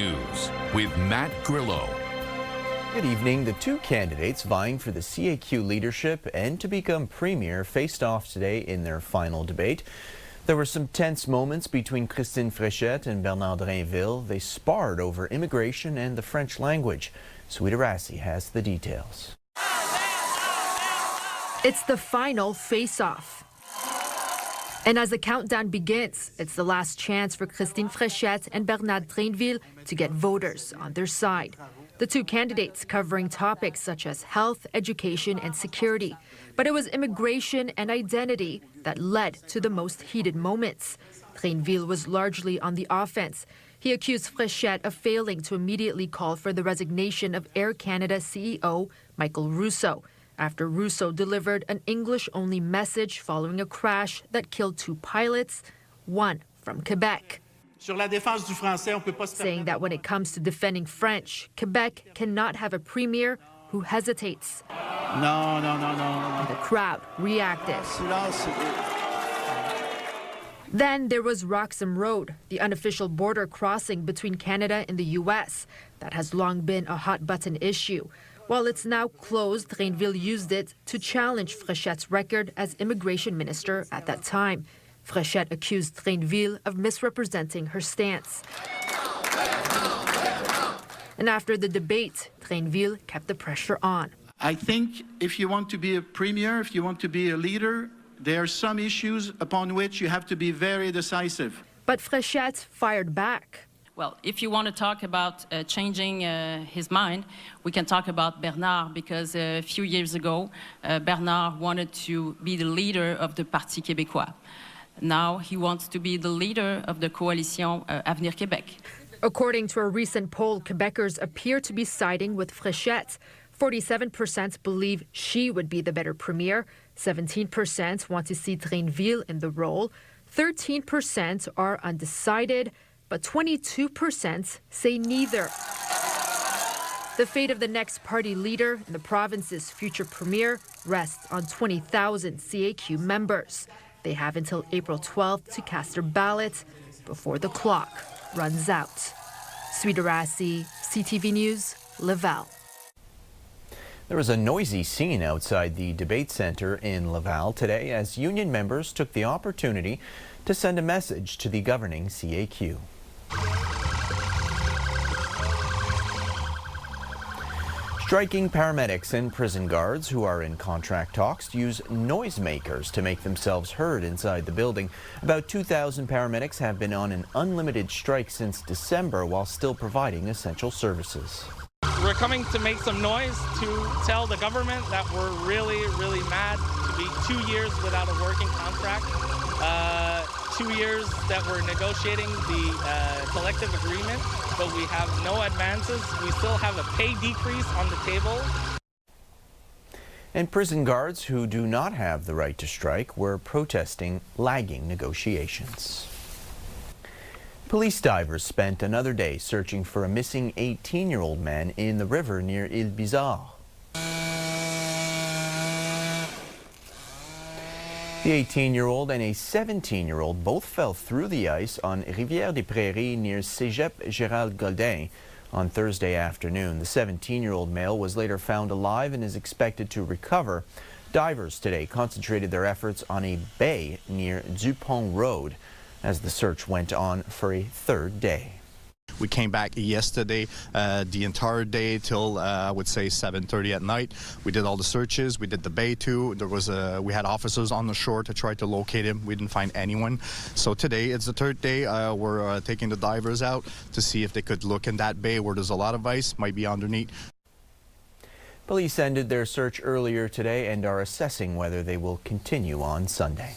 News with Matt Grillo. Good evening. The two candidates vying for the CAQ leadership and to become premier faced off today in their final debate. There were some tense moments between Christine Fréchette and Bernard Drainville. They sparred over immigration and the French language. Sweeta Rassi has the details. It's the final face-off. And as the countdown begins, it's the last chance for Christine Fréchette and Bernard Drainville to get voters on their side. The two candidates covering topics such as health, education, and security. But it was immigration and identity that led to the most heated moments. Drainville was largely on the offense. He accused Fréchette of failing to immediately call for the resignation of Air Canada CEO Mikael Rousseau, after Rousseau delivered an English-only message following a crash that killed two pilots, one from Quebec. Saying that when it comes to defending French, Quebec cannot have a premier who hesitates. No. And the crowd reacted. Then there was Roxham Road, the unofficial border crossing between Canada and the U.S. that has long been a hot-button issue. While it's now closed, Drainville used it to challenge Fréchette's record as immigration minister at that time. Fréchette accused Drainville of misrepresenting her stance. And after the debate, Drainville kept the pressure on. I think if you want to be a premier, if you want to be a leader, there are some issues upon which you have to be very decisive. But Fréchette fired back. Well, if you want to talk about changing his mind, we can talk about Bernard, because a few years ago, Bernard wanted to be the leader of the Parti Québécois. Now he wants to be the leader of the Coalition Avenir Québec. According to a recent poll, Quebecers appear to be siding with Fréchette. 47% believe she would be the better premier. 17% want to see Drainville in the role. 13% are undecided. But 22% say neither. The fate of the next party leader and the province's future premier rests on 20,000 CAQ members. They have until April 12th to cast their ballot before the clock runs out. Sweeta Rassi, CTV News, Laval. There was a noisy scene outside the debate center in Laval today as union members took the opportunity to send a message to the governing CAQ. Striking paramedics and prison guards who are in contract talks use noisemakers to make themselves heard inside the building. About 2,000 paramedics have been on an unlimited strike since December while still providing essential services. We're coming to make some noise to tell the government that we're really mad to be 2 years without a working contract. 2 years that we're negotiating the collective agreement, but we have no advances. We still have a pay decrease on the table. And prison guards who do not have the right to strike were protesting lagging negotiations. Police divers spent another day searching for a missing 18-year-old man in the river near Ile Bizarre. The 18-year-old and a 17-year-old both fell through the ice on Rivière des Prairies near Cégep Gérald Godin on Thursday afternoon. The 17-year-old male was later found alive and is expected to recover. Divers today concentrated their efforts on a bay near Dupont Road as the search went on for a third day. We came back yesterday, the entire day till I would say 7:30 at night. We did all the searches. We did the bay too. We had officers on the shore to try to locate him. We didn't find anyone. So today it's the third day. We're taking the divers out to see if they could look in that bay where there's a lot of ice, might be underneath. Police ended their search earlier today and are assessing whether they will continue on Sunday.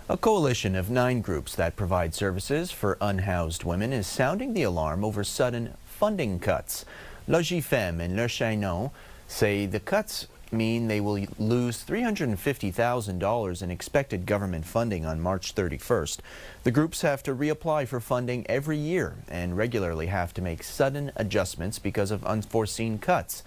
A coalition of 9 groups that provide services for unhoused women is sounding the alarm over sudden funding cuts. Logifemme and Le Chaînon say the cuts mean they will lose $350,000 in expected government funding on March 31st. The groups have to reapply for funding every year and regularly have to make sudden adjustments because of unforeseen cuts.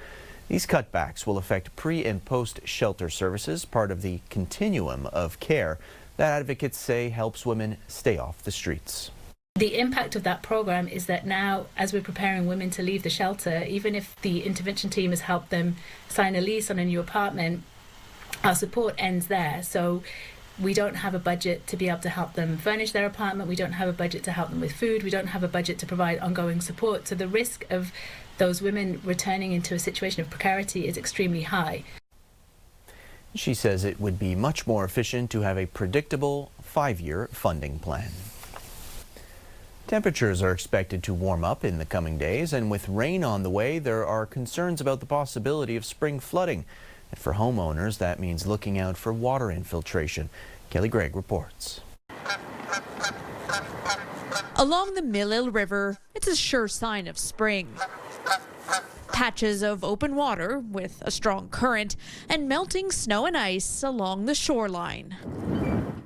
These cutbacks will affect pre- and post-shelter services, part of the continuum of care that advocates say helps women stay off the streets. The impact of that program is that now, as we're preparing women to leave the shelter, even if the intervention team has helped them sign a lease on a new apartment, our support ends there. So we don't have a budget to be able to help them furnish their apartment. We don't have a budget to help them with food. We don't have a budget to provide ongoing support. So the risk of those women returning into a situation of precarity is extremely high. She says it would be much more efficient to have a predictable 5-year funding plan. Temperatures are expected to warm up in the coming days, and with rain on the way, there are concerns about the possibility of spring flooding. And for homeowners, that means looking out for water infiltration. Kelly Gregg reports. Along the Mille River, it's a sure sign of spring. Patches of open water with a strong current and melting snow and ice along the shoreline.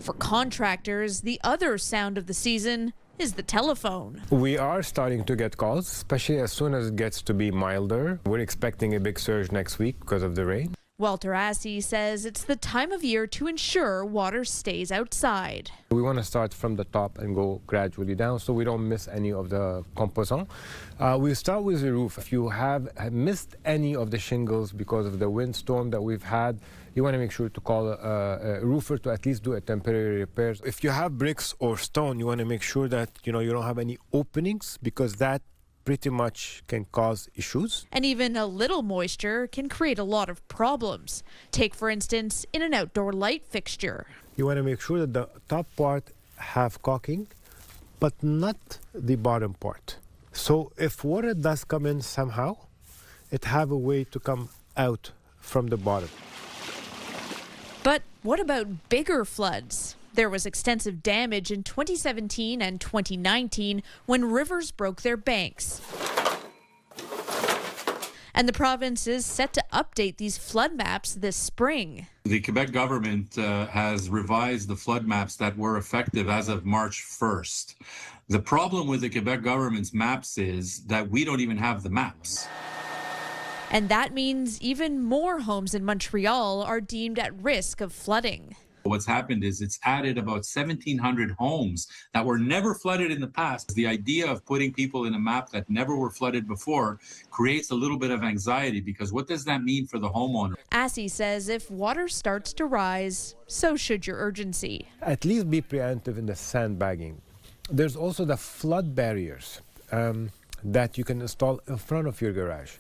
For contractors, the other sound of the season is the telephone. We are starting to get calls, especially as soon as it gets to be milder. We're expecting a big surge next week because of the rain. Walter Assey says it's the time of year to ensure water stays outside. We want to start from the top and go gradually down so we don't miss any of the composants. We start with the roof. If you have missed any of the shingles because of the windstorm that we've had, you want to make sure to call a roofer to at least do a temporary repair. If you have bricks or stone, you want to make sure that you don't have any openings, because that pretty much can cause issues. And even a little moisture can create a lot of problems. Take, for instance, in an outdoor light fixture. You want to make sure that the top part have caulking, but not the bottom part. So if water does come in somehow, it have a way to come out from the bottom. But what about bigger floods? There was extensive damage in 2017 and 2019 when rivers broke their banks. And the province is set to update these flood maps this spring. The Quebec government has revised the flood maps that were effective as of March 1st. The problem with the Quebec government's maps is that we don't even have the maps. And that means even more homes in Montreal are deemed at risk of flooding. What's happened is it's added about 1,700 homes that were never flooded in the past. The idea of putting people in a map that never were flooded before creates a little bit of anxiety, because what does that mean for the homeowner? Assey says if water starts to rise, so should your urgency. At least be preemptive in the sandbagging. There's also the flood barriers that you can install in front of your garage.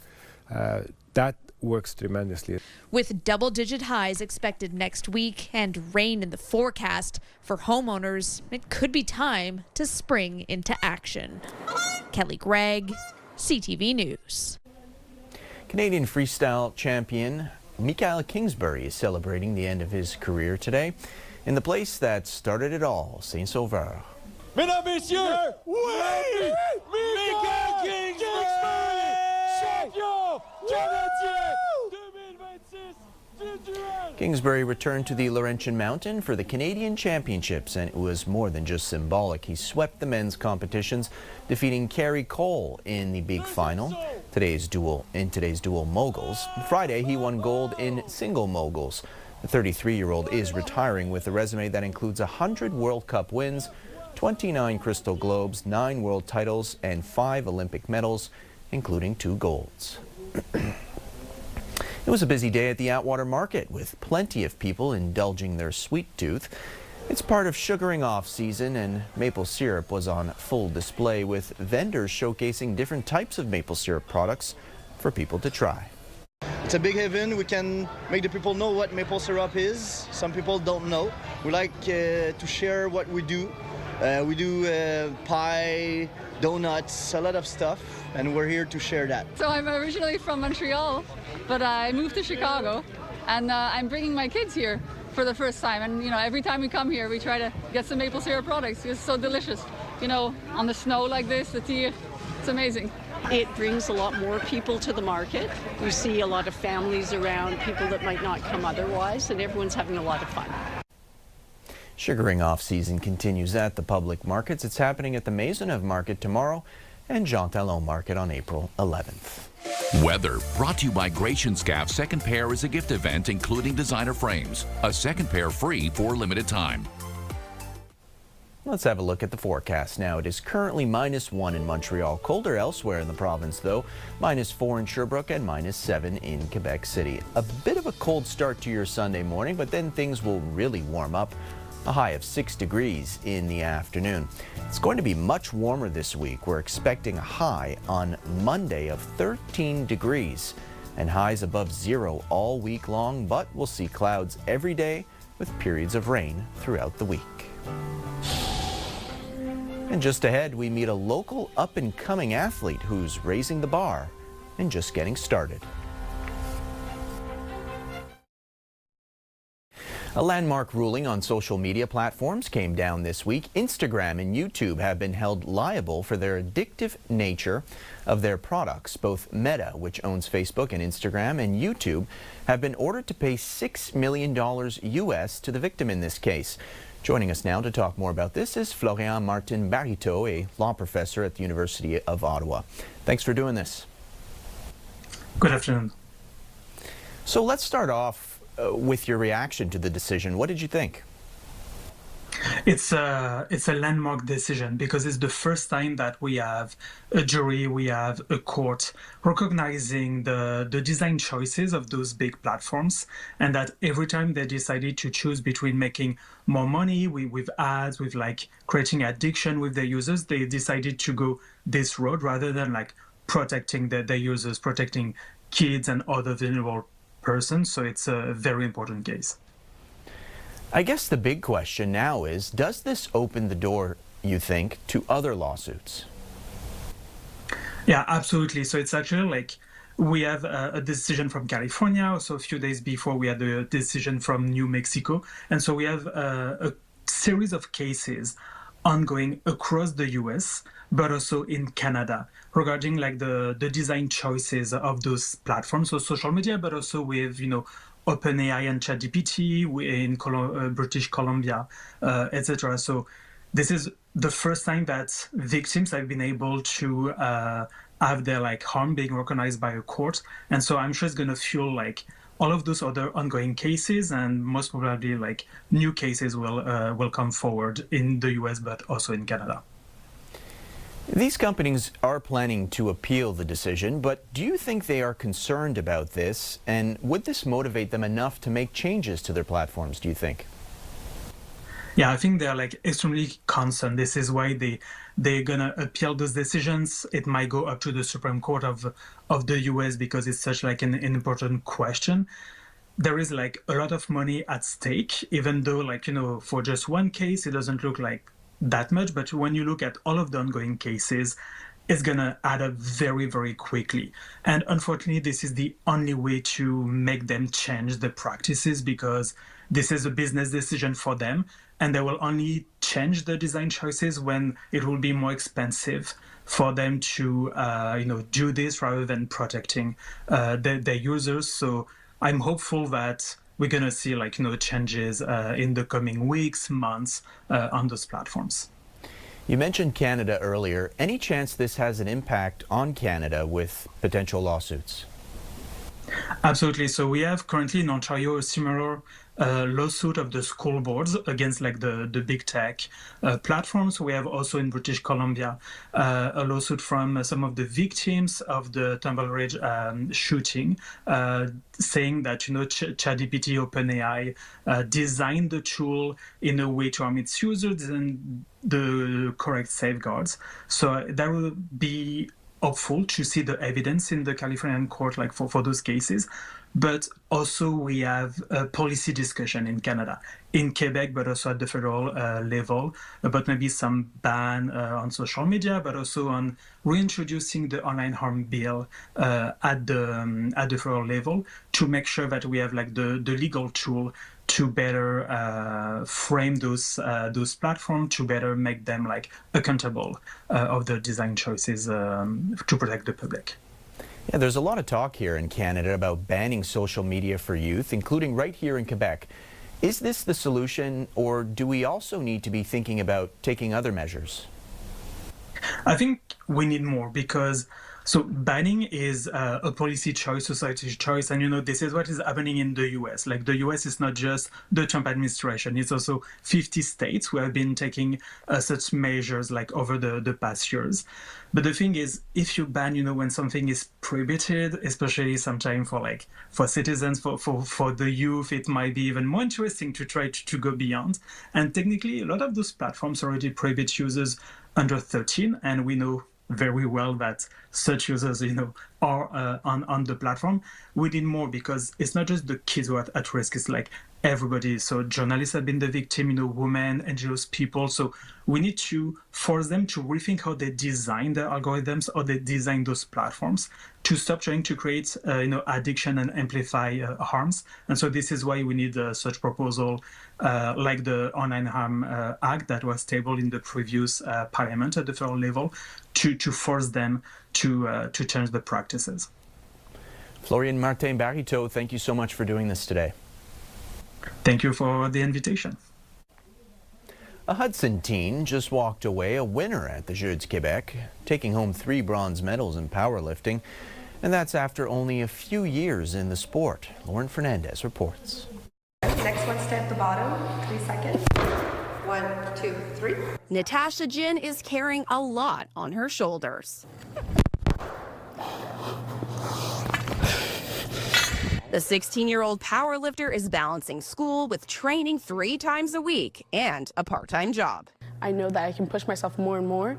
That works tremendously. With double-digit highs expected next week and rain in the forecast, for homeowners, it could be time to spring into action. Kelly Gregg, CTV News. Canadian freestyle champion Mikael Kingsbury is celebrating the end of his career today in the place that started it all, Saint-Sauveur. Mesdames, Messieurs, oui! Mikael Kingsbury, champion canadien 2026. Kingsbury returned to the Laurentian Mountain for the Canadian Championships, and it was more than just symbolic. He swept the men's competitions, defeating Kerry Cole in the big final. Today's dual moguls. Friday, he won gold in single moguls. The 33-year-old is retiring with a resume that includes 100 World Cup wins, 29 Crystal Globes, 9 world titles, and 5 Olympic medals, including 2 golds. It was a busy day at the Atwater Market, with plenty of people indulging their sweet tooth. It's part of sugaring off season, and maple syrup was on full display, with vendors showcasing different types of maple syrup products for people to try. It's a big event. We can make the people know what maple syrup is. Some people don't know. We like to share what we do. We do pie, donuts, a lot of stuff, and we're here to share that. So I'm originally from Montreal, but I moved to Chicago, and I'm bringing my kids here for the first time. And every time we come here, we try to get some maple syrup products. It's so delicious. On the snow like this, the tea, it's amazing. It brings a lot more people to the market. We see a lot of families around, people that might not come otherwise, and everyone's having a lot of fun. Sugaring off season continues at the public markets. It's happening at the Maisonneuve Market tomorrow and Jean Talon Market on April 11th. Weather brought to you by Gratian Scaff. Second pair is a gift event including designer frames. A second pair free for a limited time. Let's have a look at the forecast now. It is currently -1 in Montreal. Colder elsewhere in the province, though. -4 in Sherbrooke and -7 in Quebec City. A bit of a cold start to your Sunday morning, but then things will really warm up. A high of 6 degrees in the afternoon. It's going to be much warmer this week. We're expecting a high on Monday of 13 degrees and highs above 0 all week long, but we'll see clouds every day with periods of rain throughout the week. And just ahead, we meet a local up-and-coming athlete who's raising the bar and just getting started. A landmark ruling on social media platforms came down this week. Instagram and YouTube have been held liable for their addictive nature of their products. Both Meta, which owns Facebook and Instagram, and YouTube have been ordered to pay $6 million US to the victim in this case. Joining us now to talk more about this is Florian Martin Barito, a law professor at the University of Ottawa. Thanks for doing this. Good afternoon. So let's start off with your reaction to the decision. What did you think? It's a landmark decision because it's the first time that we have a jury, we have a court recognizing the design choices of those big platforms, and that every time they decided to choose between making more money with ads, with like creating addiction with their users, they decided to go this road rather than like protecting their users, protecting kids and other vulnerable persons. So it's a very important case. I guess the big question now is, does this open the door, you think, to other lawsuits? Yeah, absolutely. So it's actually like we have a decision from California. So a few days before we had a decision from New Mexico. And so we have a series of cases ongoing across the US, but also in Canada regarding like the design choices of those platforms, so social media, but also with, OpenAI and ChatGPT in British Columbia, etc. So this is the first time that victims have been able to have their like harm being recognized by a court, and so I'm sure it's going to fuel like all of those other ongoing cases, and most probably like new cases will come forward in the US, but also in Canada. These companies are planning to appeal the decision, but do you think they are concerned about this? And would this motivate them enough to make changes to their platforms, do you think? Yeah, I think they're like extremely concerned. This is why they're gonna appeal those decisions. It might go up to the Supreme Court of the US because it's such like an important question. There is like a lot of money at stake, even though like, for just one case, it doesn't look like that much, but when you look at all of the ongoing cases, it's gonna add up very, very quickly. And unfortunately, this is the only way to make them change the practices, because this is a business decision for them, and they will only change the design choices when it will be more expensive for them to do this rather than protecting their users. So I'm hopeful that we're going to see changes in the coming weeks, months on those platforms. You mentioned Canada earlier. Any chance this has an impact on Canada with potential lawsuits? Absolutely. So we have currently in Ontario a similar lawsuit of the school boards against the big tech platforms. We have also in British Columbia a lawsuit from some of the victims of the Temple Ridge shooting, saying that ChatGPT, OpenAI designed the tool in a way to harm its users and the correct safeguards. So that will be hopeful to see the evidence in the Californian court for those cases. But also we have a policy discussion in Canada, in Quebec, but also at the federal level, about maybe some ban on social media, but also on reintroducing the online harm bill at the federal level to make sure that we have the legal tool to better frame those platforms, to better make them accountable of the design choices to protect the public. Yeah, there's a lot of talk here in Canada about banning social media for youth, including right here in Quebec. Is this the solution, or do we also need to be thinking about taking other measures? I think we need more, because So banning is a policy choice, society choice, and this is what is happening in the US. Like the US is not just the Trump administration; it's also 50 states who have been taking such measures like over the past years. But the thing is, if you ban, when something is prohibited, especially sometimes for citizens, for the youth, it might be even more interesting to try to go beyond. And technically, a lot of those platforms already prohibit users under 13, and we know very well that such users, are on the platform. We need more because it's not just the kids who are at risk, it's like everybody. So journalists have been the victim, women, NGOs, people. So we need to force them to rethink how they design their algorithms, or they design those platforms, to stop trying to create, addiction and amplify harms. And so this is why we need such proposal like the Online Harm Act that was tabled in the previous parliament at the federal level to force them to change the practices. Florian Martin Barito, thank you so much for doing this today. Thank you for the invitation. A Hudson teen just walked away a winner at the Jeux du Québec, taking home 3 bronze medals in powerlifting, and that's after only a few years in the sport. Lauren Fernandez reports. Next one, stay at the bottom, 3 seconds. 1, 2, 3. Natasha Jin is carrying a lot on her shoulders. The 16-year-old powerlifter is balancing school with training 3 times a week and a part-time job. I know that I can push myself more and more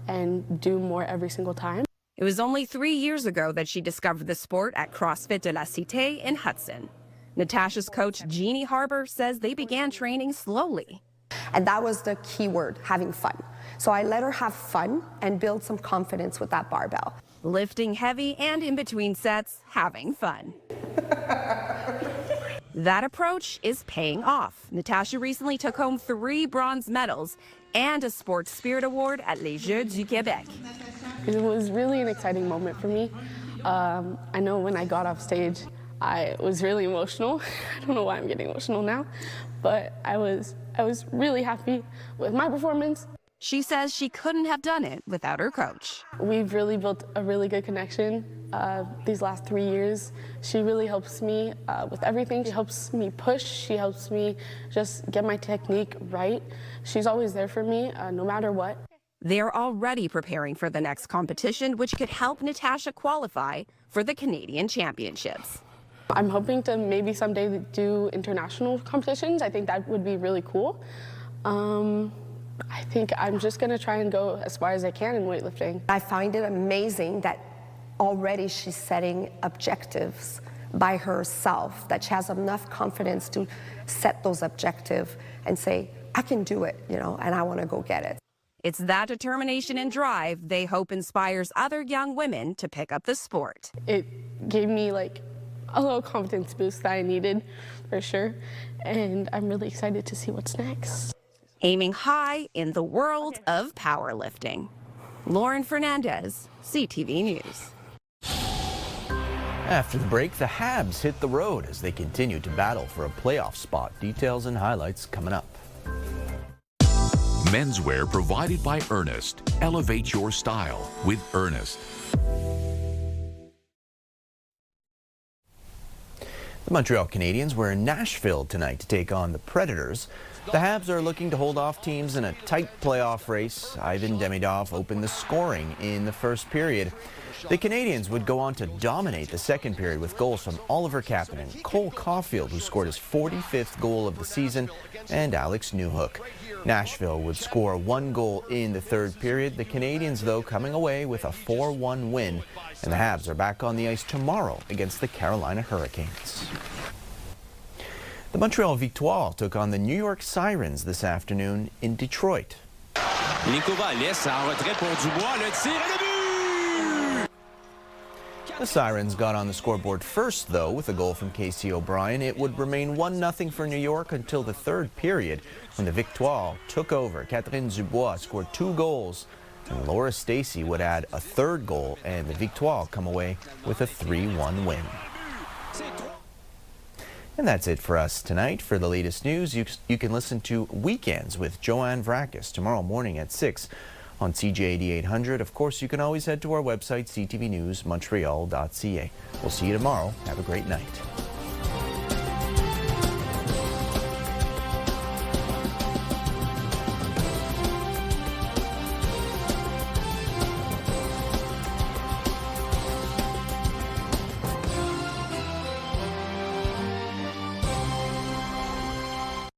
and do more every single time. It was only 3 years ago that she discovered the sport at CrossFit de la Cité in Hudson. Natasha's coach, Jeannie Harbour, says they began training slowly. And that was the key word, having fun. So I let her have fun and build some confidence with that barbell. Lifting heavy and in between sets, having fun. That approach is paying off. Natasha recently took home 3 bronze medals and a Sports Spirit Award at Les Jeux du Québec. It was really an exciting moment for me. I know when I got off stage, I was really emotional. I don't know why I'm getting emotional now, but I was really happy with my performance. She says she couldn't have done it without her coach. We've really built a really good connection these last 3 years. She really helps me with everything. She helps me push. She helps me just get my technique right. She's always there for me, no matter what. They're already preparing for the next competition, which could help Natasha qualify for the Canadian Championships. I'm hoping to maybe someday do international competitions. I think that would be really cool. I think I'm just going to try and go as far as I can in weightlifting. I find it amazing that already she's setting objectives by herself, that she has enough confidence to set those objectives and say, I can do it, and I want to go get it. It's that determination and drive they hope inspires other young women to pick up the sport. It gave me a little confidence boost that I needed, for sure, and I'm really excited to see what's next. Aiming high in the world of powerlifting. Lauren Fernandez, CTV News. After the break, the Habs hit the road as they continue to battle for a playoff spot. Details and highlights coming up. Menswear provided by Ernest. Elevate your style with Ernest. The Montreal Canadiens were in Nashville tonight to take on the Predators. The Habs are looking to hold off teams in a tight playoff race. Ivan Demidov opened the scoring in the first period. The Canadiens would go on to dominate the second period with goals from Oliver Kapanen, Cole Caulfield, who scored his 45th goal of the season, and Alex Newhook. Nashville would score 1 goal in the third period. The Canadiens, though, coming away with a 4-1 win. And the Habs are back on the ice tomorrow against the Carolina Hurricanes. The Montreal Victoire took on the New York Sirens this afternoon in Detroit. Nico Valles en retrait pour Dubois, le tir et le but! The Sirens got on the scoreboard first, though, with a goal from Casey O'Brien. It would remain 1-0 for New York until the third period, when the Victoire took over. Catherine Dubois scored 2 goals, and Laura Stacey would add a third goal, and the Victoire come away with a 3-1 win. And that's it for us tonight. For the latest news, you can listen to Weekends with Joanne Vrakis tomorrow morning at 6 on CJ 8800. Of course, you can always head to our website, ctvnewsmontreal.ca. We'll see you tomorrow. Have a great night.